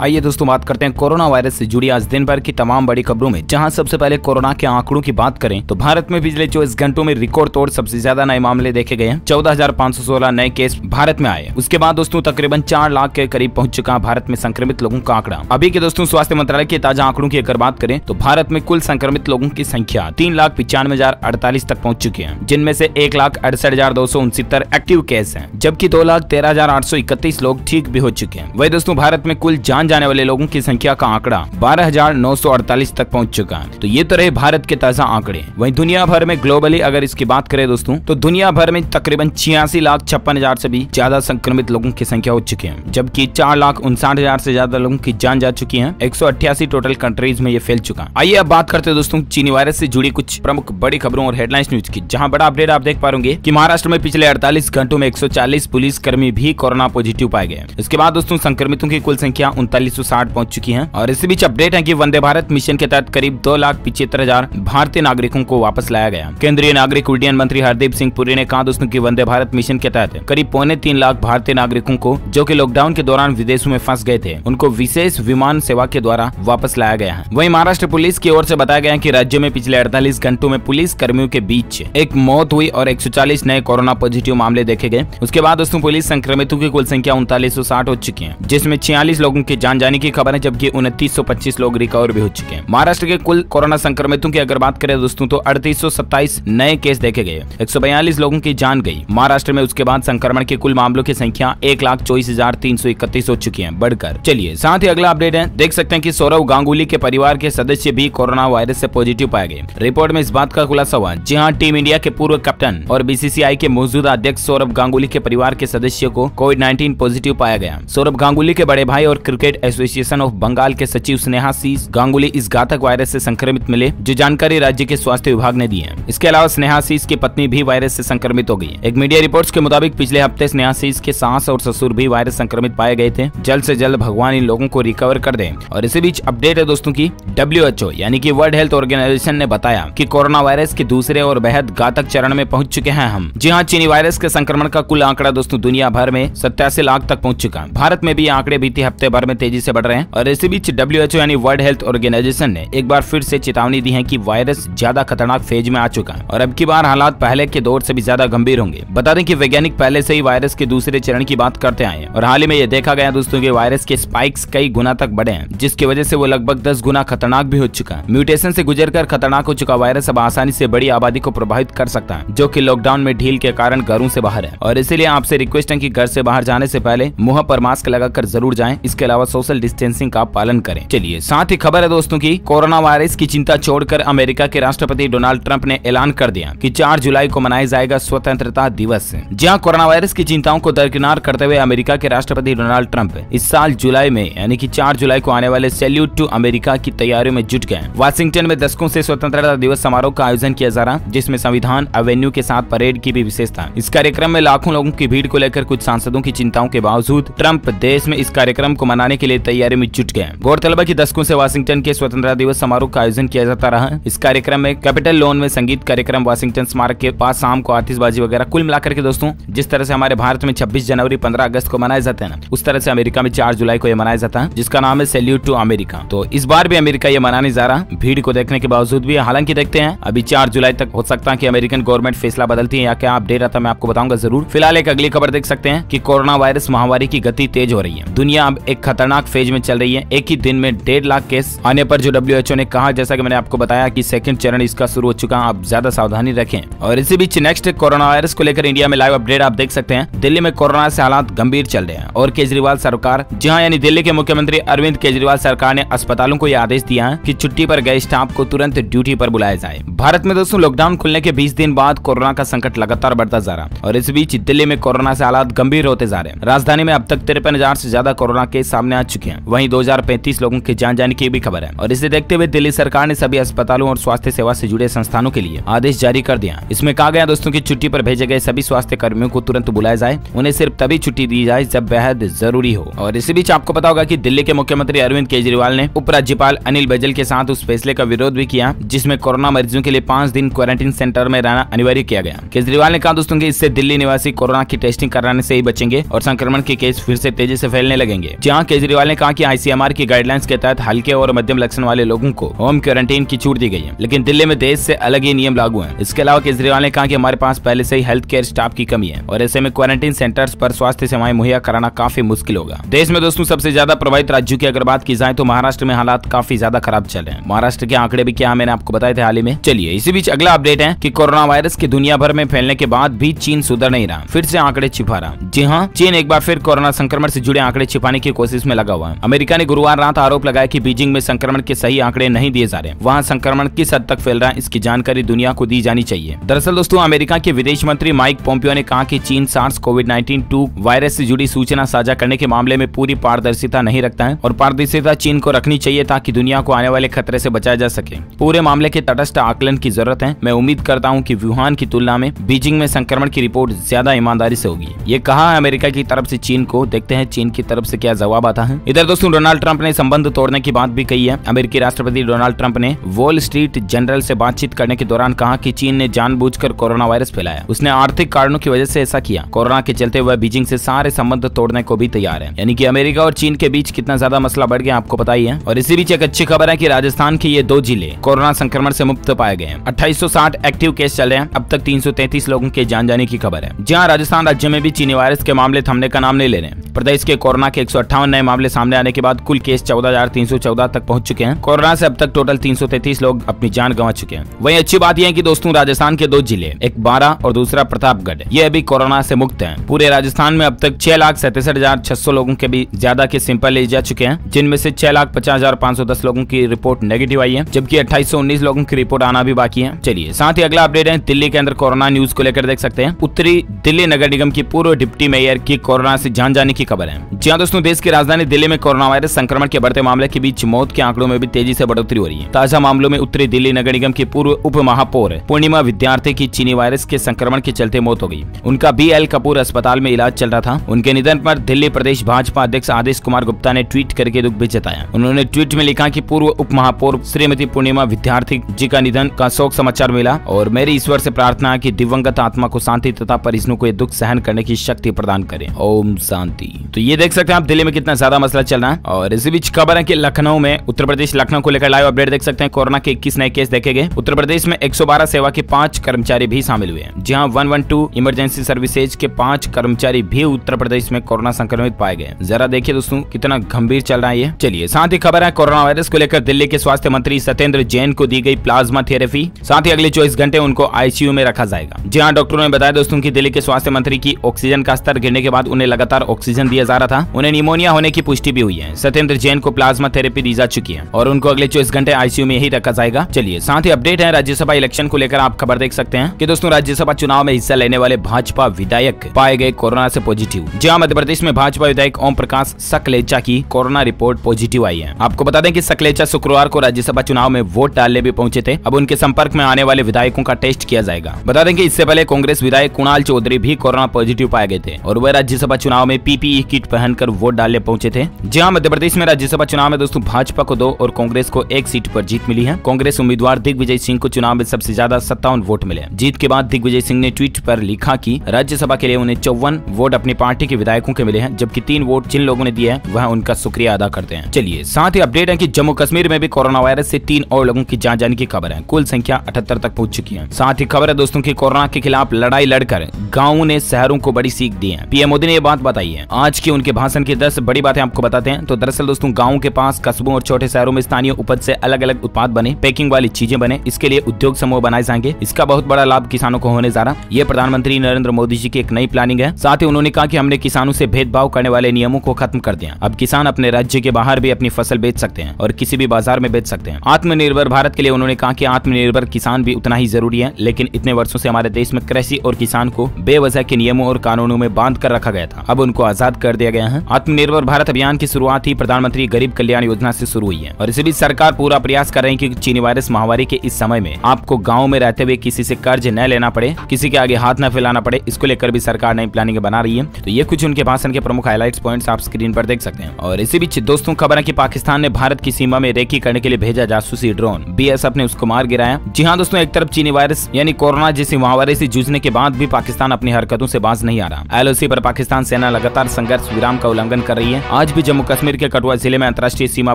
आइए दोस्तों बात करते हैं कोरोना वायरस से जुड़ी आज दिन भर की तमाम बड़ी खबरों में। जहां सबसे पहले कोरोना के आंकड़ों की बात करें तो भारत में पिछले 24 घंटों में रिकॉर्ड तोड़ सबसे ज्यादा नए मामले देखे गए हैं। 14,516 नए केस भारत में आए। उसके बाद दोस्तों तकरीबन 4 लाख के करीब पहुंच चुका भारत में संक्रमित लोगों का आंकड़ा। अभी के दोस्तों स्वास्थ्य मंत्रालय के ताजा आंकड़ों की अगर बात करें तो भारत में कुल संक्रमित लोगों की संख्या 3,95,048 तक पहुंच चुकी है, जिनमें से 1,68,269 एक्टिव केस हैं, जबकि 2,13,831 लोग ठीक भी हो चुके हैं। वही दोस्तों भारत में कुल जान जाने वाले लोगों की संख्या का आंकड़ा 12,948 तक पहुंच चुका है। तो ये तो रहे भारत के ताजा आंकड़े। वहीं दुनिया भर में ग्लोबली अगर इसकी बात करें दोस्तों तो दुनिया भर में तकरीबन 86,56,000 से भी ज्यादा संक्रमित लोगों की संख्या हो चुकी है, जबकि 4,59,000 से ज्यादा लोगों की जान जा चुकी है। 188 टोटल कंट्रीज में ये फैल चुका। आइए अब बात करते हैं दोस्तों चीनी वायरस से जुड़ी कुछ प्रमुख बड़ी खबरों और हेडलाइंस न्यूज की, जहां बड़ा अपडेट आप देख पाएंगे कि महाराष्ट्र में पिछले 48 घंटों में 140 पुलिस कर्मी भी कोरोना पॉजिटिव पाए गए। इसके बाद दोस्तों संक्रमितों की कुल संख्या 3960 पहुंच चुकी है। और इसी बीच अपडेट है कि वंदे भारत मिशन के तहत करीब 2,75,000 भारतीय नागरिकों को वापस लाया गया। केंद्रीय नागरिक उड्डयन मंत्री हरदीप सिंह पुरी ने कहा दोस्तों कि वंदे भारत मिशन के तहत करीब 3.25 लाख भारतीय नागरिकों को जो कि लॉकडाउन के दौरान विदेशों में फंस गए थे, उनको विशेष विमान सेवा के द्वारा वापस लाया गया है। वहीं महाराष्ट्र पुलिस की ओर से बताया गया कि राज्य में पिछले 48 घंटों में पुलिस कर्मियों के बीच एक मौत हुई और 140 नए कोरोना पॉजिटिव मामले देखे गए। उसके बाद दोस्तों पुलिस संक्रमितों की कुल संख्या 3960 हो चुकी है, जिसमें 46 लोगों की जान जाने की खबर है, जबकि 2925 लोग रिकवर भी हो चुके हैं। महाराष्ट्र के कुल कोरोना संक्रमितों की अगर बात करें दोस्तों तो 3827 नए केस देखे गए, 142 लोगों की जान गई महाराष्ट्र में। उसके बाद संक्रमण के कुल मामलों की संख्या 1,24,331 हो चुकी है बढ़कर। चलिए साथ ही अगला अपडेट है, देख सकते हैं कि सौरव गांगुली के परिवार के सदस्य भी कोरोना वायरस से पॉजिटिव पाए गए। रिपोर्ट में इस बात का खुलासा हुआ। जी हाँ, टीम इंडिया के पूर्व कैप्टन और बीसीसीआई के मौजूदा अध्यक्ष सौरव गांगुली के परिवार के सदस्य को कोविड-19 पॉजिटिव पाया गया। सौरव गांगुली के बड़े भाई और क्रिकेट एसोसिएशन ऑफ बंगाल के सचिव स्नेहाशीष गांगुली इस घातक वायरस से संक्रमित मिले, जो जानकारी राज्य के स्वास्थ्य विभाग ने दी है। इसके अलावा स्नेहाशीष की पत्नी भी वायरस से संक्रमित हो गई। एक मीडिया रिपोर्ट्स के मुताबिक पिछले हफ्ते स्नेहाशीष के सास और ससुर भी वायरस संक्रमित पाए गए थे। जल्द से जल्द भगवान इन लोगों को रिकवर कर दे। और इसी बीच अपडेट है दोस्तों की WHO यानी कि वर्ल्ड हेल्थ ऑर्गेनाइजेशन ने बताया कि कोरोना वायरस के दूसरे और बेहद घातक चरण में पहुंच चुके हैं हम। जी हाँ, चीनी वायरस के संक्रमण का कुल आंकड़ा दोस्तों दुनिया भर में 87 लाख तक पहुंच चुका है। भारत में भी आंकड़े बीते हफ्ते भर में तेजी से बढ़ रहे हैं। और इसी बीच WHO यानी वर्ल्ड हेल्थ ऑर्गेनाइजेशन ने एक बार फिर से चेतावनी दी है कि वायरस ज्यादा खतरनाक फेज में आ चुका है और अब की बार हालात पहले के दौर से भी ज्यादा गंभीर होंगे। बता दें कि वैज्ञानिक पहले से ही वायरस के दूसरे चरण की बात करते आए हैं और हाल ही में ये देखा गया दोस्तों कि वायरस के स्पाइक्स कई गुना तक बढ़े हैं, जिसकी वजह से वो लगभग 10 गुना खतरनाक भी हो चुका है। म्यूटेशन से गुजरकर खतरनाक हो चुका वायरस अब आसानी से बड़ी आबादी को प्रभावित कर सकता है, जो कि लॉकडाउन में ढील के कारण घरों से बाहर है। और इसीलिए आपसे रिक्वेस्ट है कि घर से बाहर जाने से पहले मुंह पर मास्क लगाकर जरूर जाएं। इसके अलावा सोशल डिस्टेंसिंग का पालन करें। चलिए साथ ही खबर है दोस्तों की कोरोना वायरस की चिंता छोड़कर अमेरिका के राष्ट्रपति डोनाल्ड ट्रंप ने ऐलान कर दिया कि 4 जुलाई को मनाया जाएगा स्वतंत्रता दिवस। जहां कोरोना वायरस की चिंताओं को दरकिनार करते हुए अमेरिका के राष्ट्रपति डोनाल्ड ट्रंप इस साल जुलाई में यानी कि 4 जुलाई को आने वाले सैल्यूट टू अमेरिका की तैयारियों में जुट गए। वाशिंगटन में दशकों से स्वतंत्रता दिवस समारोह का आयोजन किया जा रहा, जिसमें संविधान एवेन्यू के साथ परेड की भी विशेषता। इस कार्यक्रम में लाखों लोगों की भीड़ को लेकर कुछ सांसदों की चिंताओं के बावजूद ट्रंप देश में इस कार्यक्रम को मनाने के लिए तैयारी में जुट गए। गौरतलब है कि दशकों से वाशिंगटन के स्वतंत्रता दिवस समारोह का आयोजन किया जाता रहा। इस कार्यक्रम में कैपिटल लॉन में संगीत कार्यक्रम, वाशिंगटन स्मारक के पास शाम को आतिशबाजी वगैरह, कुल मिलाकर के दोस्तों जिस तरह से हमारे भारत में 26 जनवरी 15 अगस्त को मनाए जाते हैं ना, उस तरह से अमेरिका में 4 जुलाई को ये मनाया जाता है, जिसका नाम है सैल्यूट टू अमेरिका। तो इस बार भी अमेरिका ये मनाने जा रहा, भीड़ को देखने के बावजूद भी। हालांकि देखते हैं अभी 4 जुलाई तक हो सकता है कि अमेरिकन गवर्नमेंट फैसला बदलती है या क्या अपडेट आता है मैं आपको बताऊंगा जरूर। फिलहाल एक अगली खबर देख सकते हैं कि कोरोना वायरस महामारी की गति तेज हो रही है। दुनिया अब एक खतरनाक फेज में चल रही है। एक ही दिन में 1.5 लाख केस आने पर जो WHO ने कहा, जैसा कि मैंने आपको बताया कि सेकंड चरण इसका शुरू हो चुका है, आप ज्यादा सावधानी रखें। और इसी बीच नेक्स्ट कोरोना वायरस को लेकर इंडिया में लाइव अपडेट आप देख सकते हैं। दिल्ली में कोरोना से हालात गंभीर चल रहे हैं और केजरीवाल सरकार, जी हाँ यानी दिल्ली के मुख्यमंत्री अरविंद केजरीवाल सरकार ने अस्पतालों को यह आदेश दिया है कि छुट्टी पर गए स्टाफ को तुरंत ड्यूटी पर बुलाया जाए। भारत में दोस्तों लॉकडाउन खुलने के 20 दिन बाद कोरोना का संकट लगातार बढ़ता जा रहा है और इस बीच दिल्ली में कोरोना से हालात गंभीर होते जा रहे हैं। राजधानी में अब तक 53,000 से ज्यादा कोरोना केस सामने आ चुके हैं। वहीं 2035 लोगों की जान जाने की भी खबर है। और इसे देखते हुए दिल्ली सरकार ने सभी अस्पतालों और स्वास्थ्य सेवा से जुड़े संस्थानों के लिए आदेश जारी कर दिया। इसमें कहा गया दोस्तों की छुट्टी पर भेजे गए सभी स्वास्थ्य कर्मियों को तुरंत बुलाया जाए। उन्हें सिर्फ तभी छुट्टी दी जाए जब बेहद जरूरी हो। और इसी बीच आपको पता होगा कि दिल्ली के मुख्यमंत्री अरविंद केजरीवाल ने उपराज्यपाल अनिल बैजल के साथ उस फैसले का विरोध भी किया जिसमें कोरोना मरीजों के लिए 5 दिन क्वारंटीन सेंटर में रहना अनिवार्य किया गया। केजरीवाल ने कहा दोस्तों कि इससे दिल्ली निवासी कोरोना की टेस्टिंग कराने से ही बचेंगे और संक्रमण के केस फिर से तेजी से फैलने लगेंगे। जहां केजरीवाल ने कहा कि ICMR की गाइडलाइंस के तहत हल्के और मध्यम लक्षण वाले लोगों को होम क्वारंटाइन की छूट दी गई है, लेकिन दिल्ली में देश से अलग ही नियम लागू हैं। इसके अलावा केजरीवाल ने कहा कि हमारे पास पहले से ही हेल्थ केयर स्टाफ की कमी है और ऐसे में क्वारंटाइन सेंटर्स पर स्वास्थ्य सेवाएं मुहैया कराना काफी मुश्किल होगा। देश में दोस्तों सबसे ज्यादा प्रभावित राज्यों की अगर बात की जाए तो महाराष्ट्र में हालात काफी ज्यादा खराब चल रहे हैं। महाराष्ट्र के आंकड़े भी क्या मैंने आपको बताए थे हाल ही में। चलिए इसी बीच अगला अपडेट है कि कोरोना वायरस की दुनिया भर में फैलने के बाद भी चीन सुधर नहीं रहा, फिर से आंकड़े छिपा रहा। जी हाँ, चीन एक बार फिर कोरोना संक्रमण से जुड़े आंकड़े छिपाने की कोशिश में लगा हुआ है। अमेरिका ने गुरुवार रात आरोप लगाया कि बीजिंग में संक्रमण के सही आंकड़े नहीं दिए जा रहे, वहाँ संक्रमण किस हद तक फैल रहा है इसकी जानकारी दुनिया को दी जानी चाहिए। दरअसल दोस्तों अमेरिका के विदेश मंत्री माइक पोम्पियो ने कहा कि चीन सार्स कोविड-19 वायरस से जुड़ी सूचना साझा करने के मामले में पूरी पारदर्शिता नहीं रखता है और पारदर्शिता चीन को रखनी चाहिए ताकि दुनिया को आने वाले खतरे से बचाया जा सके। पूरे मामले के तटस्थ आकलन की जरूरत है। मैं उम्मीद करता हूं कि वुहान की तुलना में बीजिंग में संक्रमण की रिपोर्ट ज्यादा ईमानदारी से होगी। ये कहा है अमेरिका की तरफ से चीन को। देखते हैं चीन की तरफ से क्या जवाब आता है। इधर दोस्तों डोनाल्ड ट्रंप ने संबंध तोड़ने की बात भी कही है। अमेरिकी राष्ट्रपति डोनाल्ड ट्रंप ने वॉल स्ट्रीट जर्नल से बातचीत करने के दौरान कहा कि चीन ने जानबूझकर कोरोना वायरस फैलाया। उसने आर्थिक कारणों की वजह से ऐसा किया। कोरोना के चलते वह बीजिंग से सारे संबंध तोड़ने को भी तैयार है। यानी कि अमेरिका और चीन के बीच कितना ज्यादा मसला बढ़ गया आपको पता ही है। और इसी बीच एक अच्छी खबर है कि राजस्थान के ये 2 जिले कोरोना संक्रमण से मुक्त पाए गए हैं। 2860 एक्टिव केस चल रहे हैं। अब तक 333 लोगों के जान जाने की खबर है। जहां राजस्थान राज्य में भी चीनी वायरस के मामले थमने का नाम नहीं ले रहे हैं। प्रदेश के कोरोना के 158 नए मामले सामने आने के बाद कुल केस 14,314 तक पहुंच चुके हैं। कोरोना से अब तक टोटल 333 लोग अपनी जान गंवा चुके हैं। वहीं अच्छी बात यह है कि दोस्तों राजस्थान के 2 जिले, एक बारां और दूसरा प्रतापगढ़, ये अभी कोरोना से मुक्त हैं। पूरे राजस्थान में अब तक 6,67,600 लोगों के भी ज्यादा के सैंपल ले जा चुके हैं, जिनमें से 6,50,510 लोगों की रिपोर्ट नेगेटिव आई है, जबकि 2819 लोगों की रिपोर्ट आना भी बाकी है। चलिए साथ ही अगला अपडेट है दिल्ली के अंदर कोरोना न्यूज को लेकर देख सकते हैं। उत्तरी दिल्ली नगर निगम की पूर्व डिप्टी मेयर की कोरोना से जान जाने की खबर है। जी हां दोस्तों, देश की राजधानी दिल्ली में कोरोना वायरस संक्रमण के बढ़ते मामले के बीच मौत के आंकड़ों में भी तेजी से बढ़ोतरी हो रही है। ताजा मामलों में उत्तरी दिल्ली नगर निगम की पूर्व उप महापौर पूर्णिमा विद्यार्थी की चीनी वायरस के संक्रमण के चलते मौत हो गई। उनका BL कपूर अस्पताल में इलाज चल रहा था। उनके निधन पर दिल्ली प्रदेश भाजपा अध्यक्ष आदेश कुमार गुप्ता ने ट्वीट करके दुख भी जताया। उन्होंने ट्वीट में लिखा कि पूर्व उप महापौर श्रीमती पूर्णिमा विद्यार्थी जी का निधन का शोक समाचार मिला और मेरी ईश्वर से प्रार्थना है कि दिवंगत आत्मा को शांति तथा परिजनों को ये दुख सहन करने की शक्ति प्रदान करें। ओम शांति। तो ये देख सकते हैं आप दिल्ली में कितना ज्यादा मसला चल रहा है। और इसी बीच खबर है कि लखनऊ में उत्तर प्रदेश लखनऊ को लेकर लाइव अपडेट देख सकते हैं। कोरोना के 21 नए केस देखे गए। उत्तर प्रदेश में 112 सेवा के 5 कर्मचारी भी शामिल हुए हैं। जहां 112 इमरजेंसी सर्विसेज के 5 कर्मचारी भी उत्तर प्रदेश में कोरोना संक्रमित पाए गए। जरा देखिए दोस्तों कितना गंभीर चल रहा है ये। चलिए साथ ही खबर है कोरोना वायरस को लेकर दिल्ली के स्वास्थ्य मंत्री सत्येंद्र जैन को दी गई प्लाज्मा थेरेपी। साथ ही अगले 24 घंटे उनको ICU में रखा जाएगा। जी हाँ, डॉक्टरों ने बताया दोस्तों कि दिल्ली के स्वास्थ्य मंत्री की ऑक्सीजन का स्तर गिरने के बाद उन्हें लगातार ऑक्सीजन दिया जा रहा था। उन्हें निमोनिया होने की पुष्टि भी हुई है। सत्येंद्र जैन को प्लाज्मा थेरेपी दी जा चुकी है और उनको अगले 24 घंटे ICU में ही रखा जाएगा। चलिए साथ ही अपडेट है राज्यसभा इलेक्शन को लेकर आप खबर देख सकते हैं कि दोस्तों राज्यसभा चुनाव में हिस्सा लेने वाले भाजपा विधायक पाए गए कोरोना से पॉजिटिव। जहां मध्य प्रदेश में भाजपा विधायक ओम प्रकाश सकलेचा की कोरोना रिपोर्ट पॉजिटिव आई है। आपको बता दें कि सकलेचा शुक्रवार को राज्यसभा चुनाव में वोट डालने भी पहुंचे थे। अब उनके संपर्क में आने वाले विधायकों का टेस्ट किया जाएगा। बता दें कि इससे पहले कांग्रेस विधायक कुणाल चौधरी भी कोरोना पॉजिटिव पाए गए थे और वह राज्यसभा चुनाव में PPE किट पहनकर वोट डालने पहुंचे थे। जहां मध्य प्रदेश में राज्यसभा चुनाव में दोस्तों भाजपा को 2 और कांग्रेस को 1 सीट पर जीत मिली है। कांग्रेस उम्मीदवार दिग्विजय सिंह को चुनाव में सबसे ज्यादा 57 वोट मिले। जीत के बाद दिग्विजय सिंह ने ट्वीट पर लिखा कि राज्यसभा के लिए उन्हें 54 वोट अपनी पार्टी के विधायकों के मिले हैं, जबकि 3 वोट जिन लोगों ने दिए हैं वह उनका शुक्रिया अदा करते हैं। चलिए साथ ही अपडेट है कि जम्मू कश्मीर में भी कोरोना वायरस से 3 और लोगों की जान जाने की खबर है। कुल संख्या 78 तक पहुंच चुकी है। साथ ही खबर है दोस्तों की कोरोना के खिलाफ लड़ाई लड़कर गाँव ने शहरों को बड़ी सीख दी है। PM मोदी ने ये बात बताई है। आज की उनके भाषण की 10 बड़ी बातें आपको बताते हैं। तो दरअसल दोस्तों गाँव के पास कस्बों और छोटे शहरों में स्थानीय उपज से अलग अलग उत्पाद बने, पैकिंग वाली चीजें बने। इसके लिए उद्योग समूह बनाए जाएंगे। इसका बहुत बड़ा लाभ किसानों को होने जा रहा। ये प्रधानमंत्री नरेंद्र मोदी जी की एक नई प्लानिंग है। साथ ही उन्होंने कहा कि हमने किसानों से भेदभाव करने वाले नियमों को खत्म कर दिया। अब किसान अपने राज्य के बाहर भी अपनी फसल बेच सकते हैं और किसी भी बाजार में बेच सकते हैं। आत्मनिर्भर भारत के लिए उन्होंने कहा कि आत्मनिर्भर किसान भी उतना ही जरूरी है, लेकिन इतने वर्षों से हमारे देश में कृषि और किसान को बेवजह के नियमों और कानूनों में बांध कर रखा गया था। अब उनको आजाद कर दिया गया है। आत्मनिर्भर भारत अभियान की शुरुआत ही प्रधानमंत्री गरीब कल्याण योजना से शुरू हुई है और इसी बीच सरकार पूरा प्रयास कर रही है कि चीनी वायरस महामारी के इस समय में आपको गाँव में रहते हुए किसी से कर्ज न लेना पड़े, किसी के आगे हाथ न फैलाना पड़े। इसको लेकर भी सरकार नई प्लानिंग बना रही है। तो ये कुछ उनके भाषण के प्रमुख हाइलाइट्स पॉइंट्स आप स्क्रीन पर देख सकते हैं। और इसी बीच दोस्तों खबर है कि पाकिस्तान ने भारत की सीमा में रेकी करने के लिए भेजा जासूसी ड्रोन। BSF ने उसको मार गिराया। जी हाँ दोस्तों, एक तरफ चीनी वायरस यानी कोरोना जैसी महामारी से जूझने के बाद भी पाकिस्तान अपनी हरकतों से बाज नहीं आ रहा। LOC पर पाकिस्तान सेना लगातार संघर्ष विराम का उल्लंघन कर रही है। आज भी जम्मू कश्मीर के कठुआ जिले में अंतर्राष्ट्रीय सीमा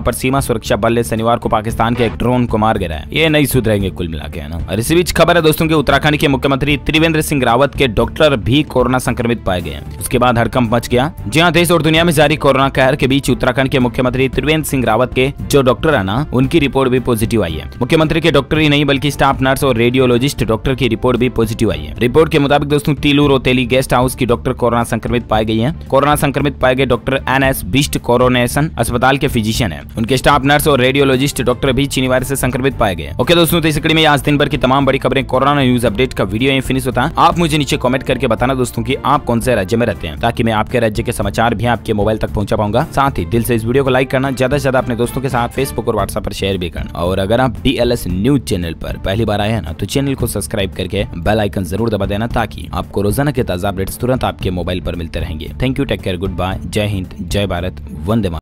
पर सीमा सुरक्षा बल ने शनिवार को पाकिस्तान के एक ड्रोन को मार गिराया। ये नहीं सुधरेंगे कुल मिला के, है ना। और इसी बीच खबर है दोस्तों के उत्तराखंड के मुख्यमंत्री त्रिवेंद्र सिंह रावत के डॉक्टर भी कोरोना संक्रमित पाए गए। उसके बाद हड़कंप मच गया। जी हाँ, देश और दुनिया में जारी कोरोना कहर के बीच उत्तराखंड के मुख्यमंत्री त्रिवेंद्र सिंह रावत के जो डॉक्टर है ना, उनकी रिपोर्ट भी पॉजिटिव आई है। मुख्यमंत्री के डॉक्टर ही नहीं बल्कि स्टाफ नर्स और रेडियोलॉजिस्ट डॉक्टर की रिपोर्ट भी पॉजिटिव आई है। रिपोर्ट के मुताबिक दोस्तों तीलू रोतेली गेस्ट हाउस की डॉक्टर कोरोना संक्रमित पाई गई है। कोरोना संक्रमित पाए गए डॉक्टर NS बिस्ट कोरोनेशन अस्पताल के फिजिशियन है। उनके स्टाफ नर्स और रेडियोलॉजिस्ट डॉक्टर भी चीनी वायरस से संक्रमित पाए गए। ओके दोस्तों, तो इस कड़ी में आज दिन भर की तमाम बड़ी खबरें कोरोना न्यूज अपडेट का वीडियो यहीं फिनिश होता है। आप मुझे नीचे कमेंट करके बताना दोस्तों कि आप कौन से राज्य में रहते हैं, ताकि मैं आपके राज्य के समाचार भी आपके मोबाइल तक पहुंचा पाऊंगा। साथ ही दिल से इस वीडियो को लाइक करना, ज्यादा से ज्यादा अपने दोस्तों के साथ फेसबुक और व्हाट्सएप पर शेयर भी करना। और अगर आप DLS न्यूज चैनल पर पहली बार आए हैं ना, तो चैनल को सब्सक्राइब करके बेल आइकन जरूर दबा देना, ताकि आपको रोजाना के ताजा अपडेट्स तुरंत आपके मोबाइल पर मिलते रहेंगे। Thank you, take care, good bye, Jai Hind, जय भारत, वंदे मातरम।